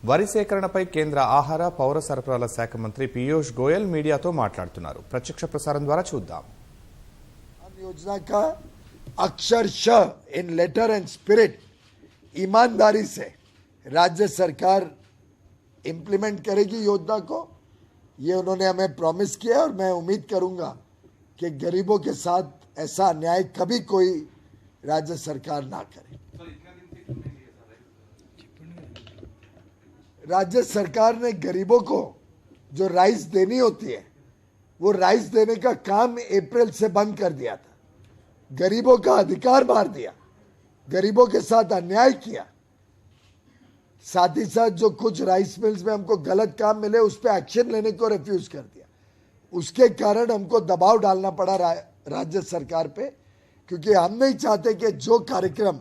వరి సేకరణపై కేంద్ర ఆహార పౌర సరఫరాల శాఖ మంత్రి పీయూష్ గోయల్ మీడియాతో మాట్లాడుతున్నారు. ప్రత్యక్ష ప్రసారం ద్వారా చూద్దాం. योजना का अक्षरशः इन लेटर एंड स्पिरिट ईमानदारी से राज्य सरकार इम्प्लीमेंट करेगी योजना को. ये उन्होंने हमें प्रॉमिस किया और मैं उम्मीद करूंगा कि गरीबों के साथ ऐसा अन्याय कभी कोई राज्य सरकार ना करे. राज्य सरकार ने गरीबों को जो राइस देनी होती है वो राइस देने का काम अप्रैल से बंद कर दिया था. गरीबों का अधिकार मार दिया, गरीबों के साथ अन्याय किया. साथ ही साथ जो कुछ राइस मिल्स में हमको गलत काम मिले उस पर एक्शन लेने को रिफ्यूज कर दिया. उसके कारण हमको दबाव डालना पड़ा राज्य सरकार पे, क्योंकि हम नहीं चाहते कि जो कार्यक्रम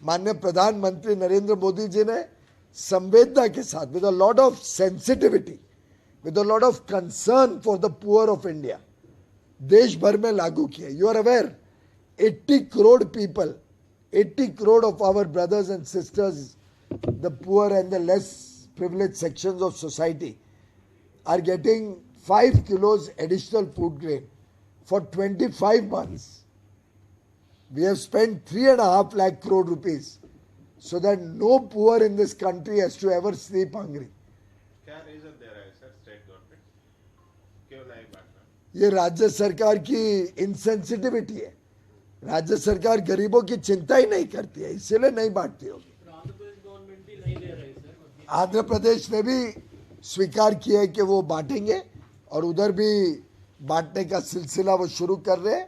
माननीय प्रधानमंत्री नरेंद्र मोदी जी ने संवेदना के साथ with a lot of sensitivity, with a lot of concern for the poor of India, देश भर में लागू किया. You are aware, 80 crore people, 80 crore of our brothers and sisters, the poor and the less privileged sections of society, are getting 5 kilos additional food grain for 25 months. We have spent 3.5 lakh crore rupees so that no poor in this country has to ever sleep hungry. ये राज्य सरकार की insensitivity है. राज्य सरकार गरीबों की चिंता ही नहीं करती है, इसलिए नहीं बांटती होगी. आंध्र प्रदेश ने भी स्वीकार किया है कि वो बांटेंगे और उधर भी बांटने का सिलसिला वो शुरू कर रहे हैं.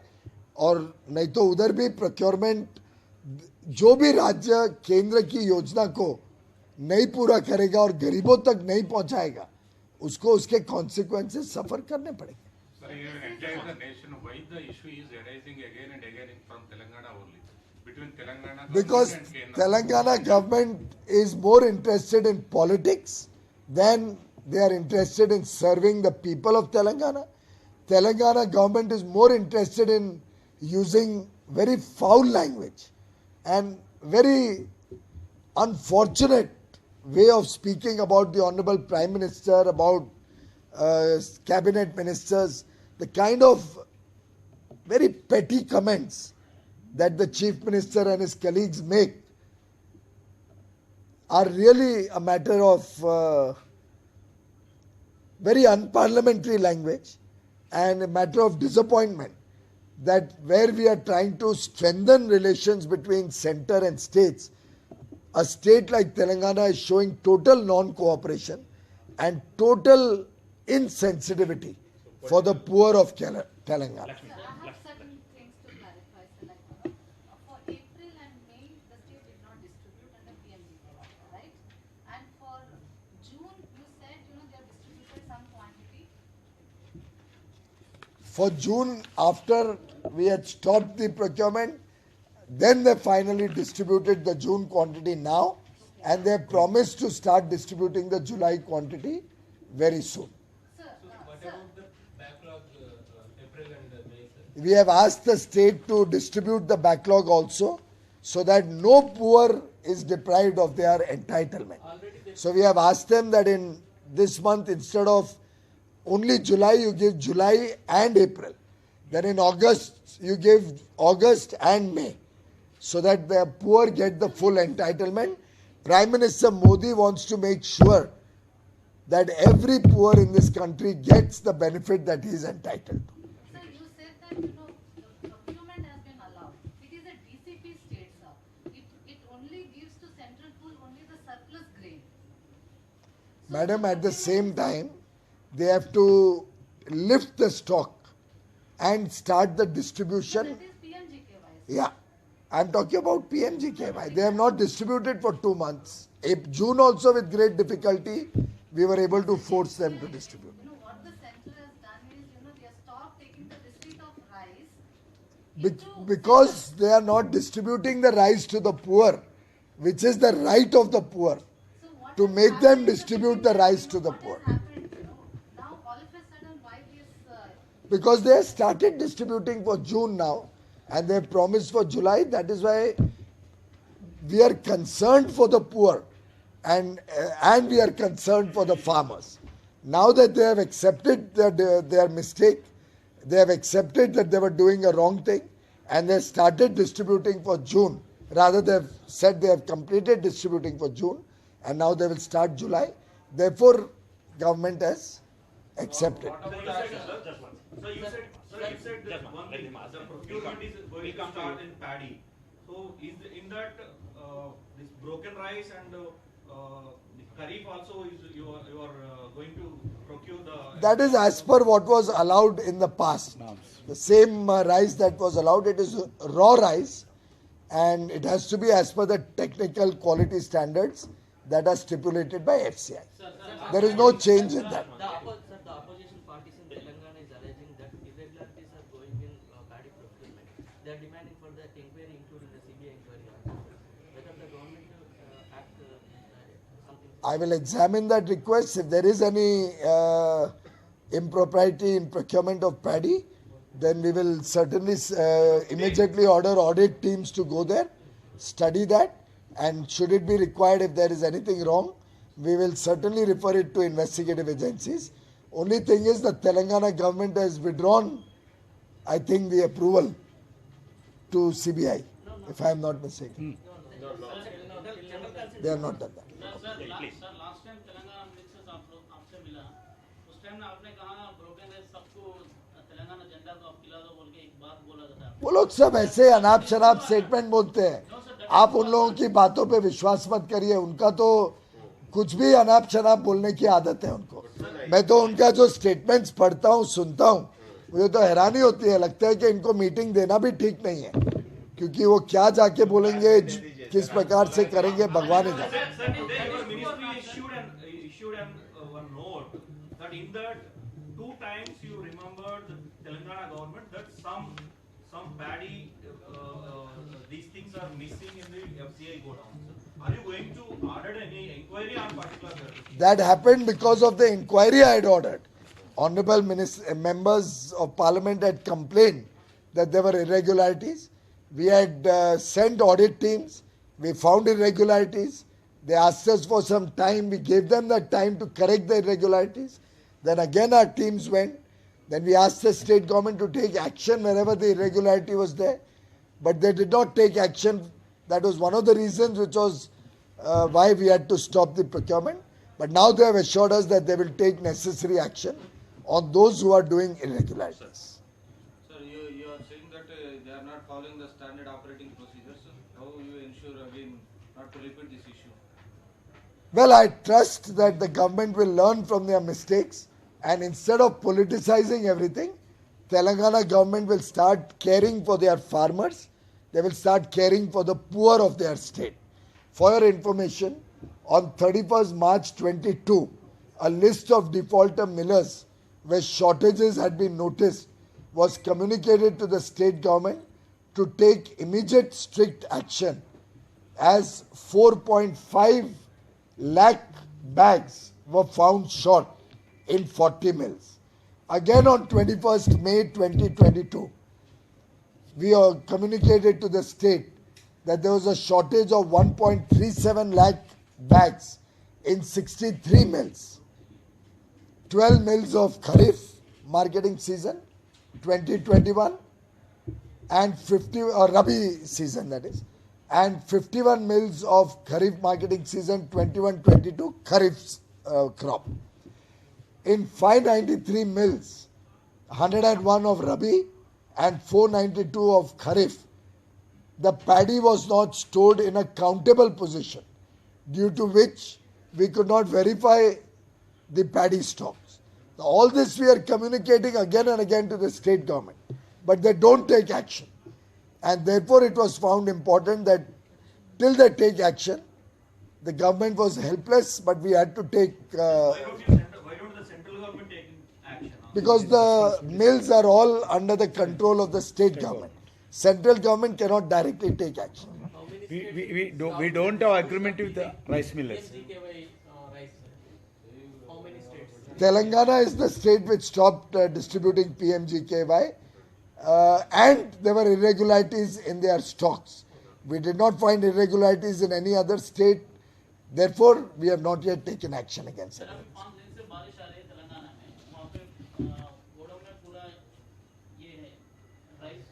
और नहीं तो उधर भी प्रोक्योरमेंट जो भी राज्य केंद्र की योजना को नहीं पूरा करेगा और गरीबों तक नहीं पहुंचाएगा उसको उसके कॉन्सिक्वेंसेस सफर करने पड़ेंगे. Sir, even entire the nation, why the issue is arising again and again from Telangana only? Between Telangana because and Kendra. Telangana government is more interested in politics than they are interested in serving the people of Telangana. Telangana government is more interested in using very foul language and very unfortunate way of speaking about the Honorable Prime Minister, about cabinet ministers, the kind of very petty comments that the Chief Minister and his colleagues make are really a matter of very unparliamentary language and a matter of disappointment that where we are trying to strengthen relations between center and states, a state like Telangana is showing total non-cooperation and total insensitivity for the poor of Telangana. I have certain things to clarify. For April and May, the state did not distribute under PMGK, right? And for June, you said they have distributed some quantity. For June, after we had stopped the procurement, then they finally distributed the June quantity now, and they have promised to start distributing the July quantity very soon. We have asked the state to distribute the backlog also so that no poor is deprived of their entitlement. So we have asked them that in this month, instead of only July, you give July and April. Then in August, you give August and May so that the poor get the full entitlement. Prime Minister Modi wants to make sure that every poor in this country gets the benefit that he is entitled to. Sir, you said that the procurement has been allowed. It is a DCP state, sir. It only gives to central pool only the surplus grain. Madam, at the same time, they have to lift the stock and start the distribution. That is PMGKY. Yeah, I'm talking about PMGKY. They have not distributed for 2 months. June also with great difficulty, we were able to force them to distribute. What the center has done is, they have stopped taking the receipt of rice. Because they are not distributing the rice to the poor, which is the right of the poor, to make them distribute the rice to the poor. Now all of a sudden, why this? Because they have started distributing for June now and they have promised for July. That is why we are concerned for the poor and we are concerned for the farmers. Now that they have accepted their mistake, they have accepted that they were doing a wrong thing, and they started distributing for June. Rather, they have said they have completed distributing for June, and now they will start July. Therefore, government has accepted. So you said that one thing, the procurement is going to start in paddy. So is in that this broken rice and the kharif also is you are going to procure the. That is as per what was allowed in the past. The same rice that was allowed, it is raw rice, and it has to be as per the technical quality standards that are stipulated by FCI. There is no change in that. The opposition parties in Telangana is alleging that irregularities are going in paddy procurement. They are demanding for the inquiry, including the CBI inquiry. Whether the government act something. I will examine that request. If there is any impropriety in procurement of paddy, then we will certainly immediately order audit teams to go there, study that, and should it be required, if there is anything wrong, we will certainly refer it to investigative agencies. Only thing is the Telangana government has withdrawn, I think, the approval to CBI, if I am not mistaken. They have not done that. Sir last time Telangana ministers आपसे मिला उस time ने आपने कहा broken rice सबको तेलंगाना झंडा को आप खिला दो बोल के एक बात बोला था वो लोग सब ऐसे अनाप शनाप स्टेटमेंट बोलते हैं. आप उन लोगों की बातों पे विश्वास मत करिए. उनका तो कुछ भी अनाप शनाप बोलने की आदत है उनको. मैं तो उनका जो स्टेटमेंट्स पढ़ता हूँ, सुनता हूँ, मुझे तो हैरानी होती है. लगता है कि इनको मीटिंग देना भी ठीक नहीं है, क्योंकि वो क्या जाके बोलेंगे, किस प्रकार से करेंगे, भगवान ही जाने. Your ministry issued one note that in that 2 times you remembered the Telangana government that some paddy these things are missing in the FCI godown. Are you going to order any inquiry on particular? That happened because of the inquiry I had ordered. Honorable members of parliament had complained that there were irregularities. We had sent audit teams. We found irregularities. They asked us for some time. We gave them that time to correct the irregularities. Then again our teams went. Then we asked the state government to take action wherever the irregularity was there. But they did not take action. That was one of the reasons which was why we had to stop the procurement. But now they have assured us that they will take necessary action on those who are doing irregularities. Sir, you are saying that they are not following the standard operating procedures. How you ensure again not to repeat this issue? Well, I trust that the government will learn from their mistakes, and instead of politicizing everything, Telangana government will start caring for their farmers. They will start caring for the poor of their state. For your information, on 31st March 22, a list of defaulter millers where shortages had been noticed was communicated to the state government to take immediate strict action, as 4.5 lakh bags were found short in 40 mills. Again on 21st May 2022, we communicated to the state that there was a shortage of 1.37 lakh bags in 63 mills. 12 mills of Kharif marketing season 2021 and 50 Rabi season, that is, and 51 mills of Kharif marketing season 21-22 Kharif crop. In 593 mills, 101 of Rabi and 492 of Kharif, the paddy was not stored in a countable position, due to which we could not verify the paddy stocks. Now, all this we are communicating again and again to the state government, but they don't take action. And therefore it was found important that till they take action, the government was helpless, but we had to take... Why don't the central government take action? Because the mills are all under the control of the state government. Central government cannot directly take action. We don't have agreement with the rice millers. Rice. How many states? Telangana is the state which stopped distributing PMGKY, and there were irregularities in their stocks. We did not find irregularities in any other state. Therefore, we have not yet taken action against it. 5 दिन से बारिश आ रही है तेलंगाना में, वहाँ पे godown में पूरा ये है rice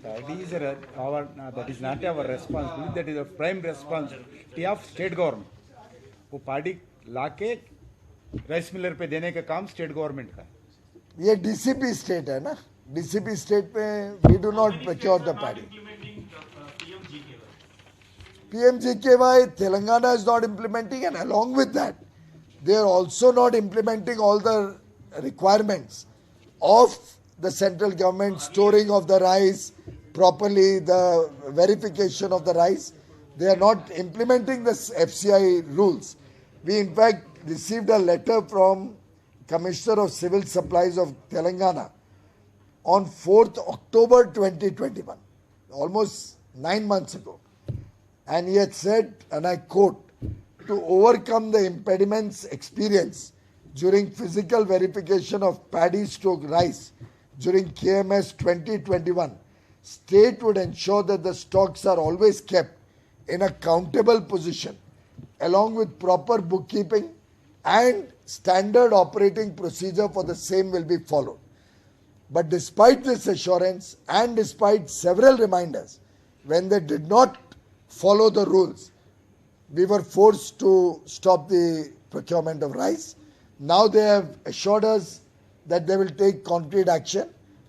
That is that is not our responsibility. That is a prime responsibility of state government. वो पार्टी लाके राइस मिलर पे देने का काम स्टेट गवर्नमेंट का है. ये डीसीपी स्टेट है ना, डीसीपी स्टेट में we do not procure the paddy. PMGKY, Telangana is not implementing, and along with that, they are also not implementing all the requirements of the central government, storing of the rice properly, the verification of the rice. They are not implementing the FCI rules. We in fact received a letter from Commissioner of Civil Supplies of Telangana on 4th October 2021, almost 9 months ago. And he had said, and I quote, to overcome the impediments experienced during physical verification of paddy stroke rice during KMS 2021, state would ensure that the stocks are always kept in a countable position along with proper bookkeeping and standard operating procedure for the same will be followed. But despite this assurance and despite several reminders, when they did not follow the rules, we were forced to stop the procurement of rice. Now they have assured us that they will take concrete action.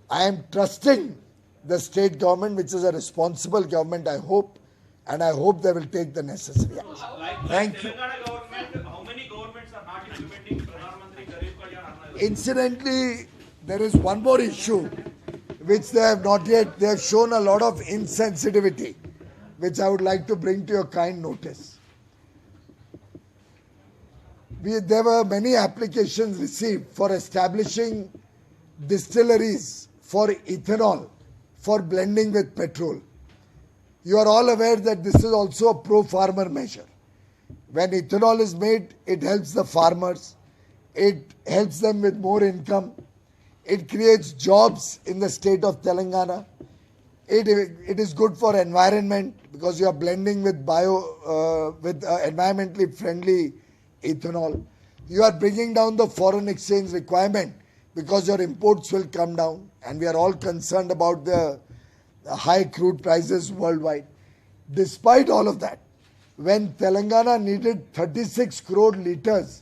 I am trusting the state government, which is a responsible government, I hope, and I hope they will take the necessary action. Thank you. Telangana government, how many governments are not implementing Pradhan Mantri Garib Kalyan Anna? Incidentally, there is one more issue which they have not yet, they have shown a lot of insensitivity, which I would like to bring to your kind notice. There were many applications received for establishing distilleries for ethanol for blending with petrol. You are all aware that this is also a pro-farmer measure. When ethanol is made, it helps the farmers, it helps them with more income, it creates jobs in the state of Telangana. It is good for environment because you are blending with environmentally friendly ethanol. You are bringing down the foreign exchange requirement because your imports will come down, and we are all concerned about the high crude prices worldwide. Despite all of that, when Telangana needed 36 crore liters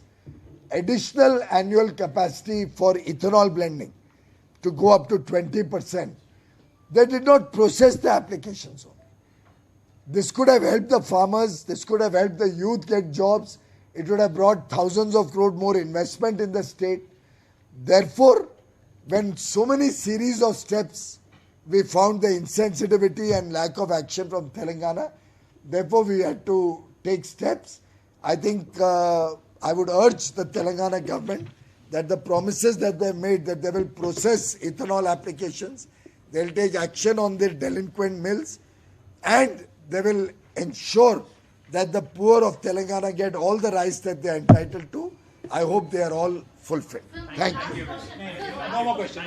additional annual capacity for ethanol blending to go up to 20%, they did not process the applications only. This could have helped the farmers, this could have helped the youth get jobs, it would have brought thousands of crore more investment in the state. Therefore, when so many series of steps, we found the insensitivity and lack of action from Telangana, therefore we had to take steps. I think I would urge the Telangana government that the promises that they made, that they will process ethanol applications, they will take action on their delinquent mills, and they will ensure that the poor of Telangana get all the rice that they are entitled to. I hope they are all fulfilled. Thank you. No more question.